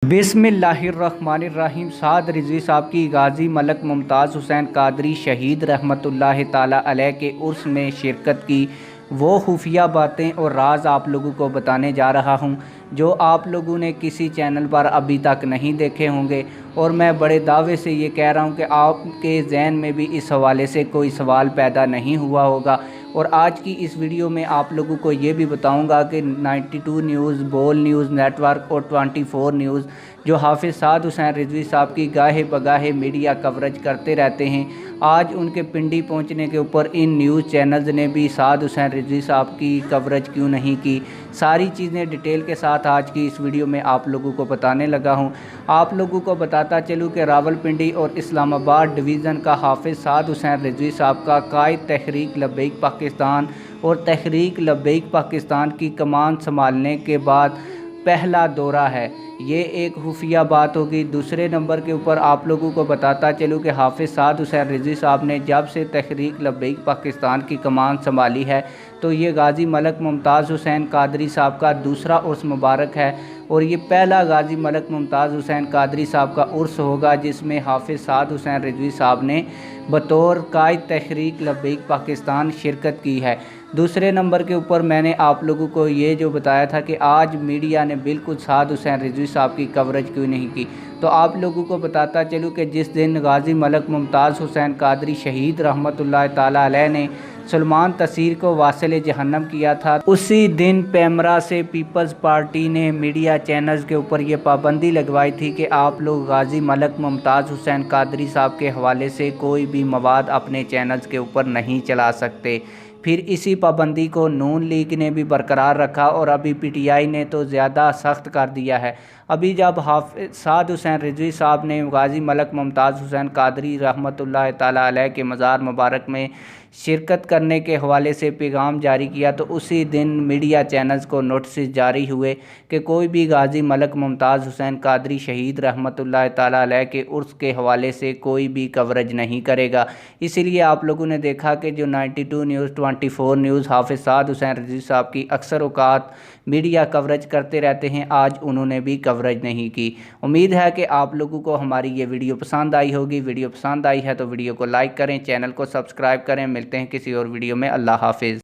बिस्मिल्लाहिर्रहमानिर्रहीम। साद रिजवी साहब की गाज़ी मलक मुमताज़ हुसैन कादरी शहीद रहमतुल्लाह ताला अलैह के उर्स में शिरकत की वो खुफिया बातें और राज आप लोगों को बताने जा रहा हूं, जो आप लोगों ने किसी चैनल पर अभी तक नहीं देखे होंगे। और मैं बड़े दावे से ये कह रहा हूं कि आपके जहन में भी इस हवाले से कोई सवाल पैदा नहीं हुआ होगा। और आज की इस वीडियो में आप लोगों को ये भी बताऊंगा कि 92 न्यूज़, बोल न्यूज़ नेटवर्क और 24 न्यूज़ जो हाफिज़ साद हुसैन रिजवी साहब की गाहे बगाहे मीडिया कवरेज करते रहते हैं, आज उनके पिंडी पहुंचने के ऊपर इन न्यूज़ चैनल्स ने भी साद हुसैन रिजवी साहब की कवरेज क्यों नहीं की। सारी चीज़ें डिटेल के साथ आज की इस वीडियो में आप लोगों को बताने लगा हूं। आप लोगों को बताता चलूँ कि रावलपिंडी और इस्लामाबाद डिवीज़न का हाफिज़ साद हुसैन रिजवी साहब का कायद तहरीक लब्बैक पाकिस्तान और तहरीक लब्बैक पाकिस्तान की कमान संभालने के बाद पहला दौरा है। ये एक खुफिया बात होगी। दूसरे नंबर के ऊपर आप लोगों को बताता चलूँ कि हाफिज़ साद हुसैन रिजवी साहब ने जब से तहरीक लब्बैक पाकिस्तान की कमान संभाली है तो ये गाज़ी मलक मुमताज़ हुसैन कादरी साहब का दूसरा उर्स मुबारक है। और ये पहला गाज़ी मलक मुमताज़ हुसैन कादरी साहब का उर्स होगा जिसमें हाफिज़ साद हुसैन रिजवी साहब ने बतौर कायद तहरीक लब्बैक पाकिस्तान शिरकत की है। दूसरे नंबर के ऊपर मैंने आप लोगों को ये जो बताया था कि आज मीडिया ने बिल्कुल साद हुसैन रिजवी साहब की कवरेज क्यों नहीं की, तो आप लोगों को बताता चलूँ कि जिस दिन गाज़ी मलक मुमताज़ हुसैन कादरी शहीद रहमतुल्लाह ताला अलैह ने सलमान तसीर को वासिल जहन्नम किया था, उसी दिन पैमरा से पीपल्स पार्टी ने मीडिया चैनल्स के ऊपर ये पाबंदी लगवाई थी कि आप लोग गाज़ी मलक मुमताज़ हुसैन कादरी साहब के हवाले से कोई भी मवाद अपने चैनल्स के ऊपर नहीं चला सकते। फिर इसी पाबंदी को नून लीग ने भी बरकरार रखा और अभी पीटीआई ने तो ज़्यादा सख्त कर दिया है। अभी जब हाफिज़ साद हुसैन रिजवी साहब ने गाज़ी मलक मुमताज़ हुसैन कादरी रहमतुल्लाह ताला अलैह के मज़ार मुबारक में शिरकत करने के हवाले से पैगाम जारी किया तो उसी दिन मीडिया चैनल्स को नोटिस जारी हुए कि कोई भी गाज़ी मलक मुमताज़ हुसैन कादरी शहीद रहमतुल्लाह ताला अलैह के उर्स के हवाले से कोई भी कवरेज नहीं करेगा। इसीलिए आप लोगों ने देखा कि जो 92 न्यूज़, 24 न्यूज़ हाफिज़ साद हुसैन रिजवी साहब की अक्सर औकात मीडिया कवरेज करते रहते हैं, आज उन्होंने भी कवरेज नहीं की। उम्मीद है कि आप लोगों को हमारी ये वीडियो पसंद आई होगी। वीडियो पसंद आई है तो वीडियो को लाइक करें, चैनल को सब्सक्राइब करें। मिलते हैं किसी और वीडियो में। अल्लाह हाफिज़।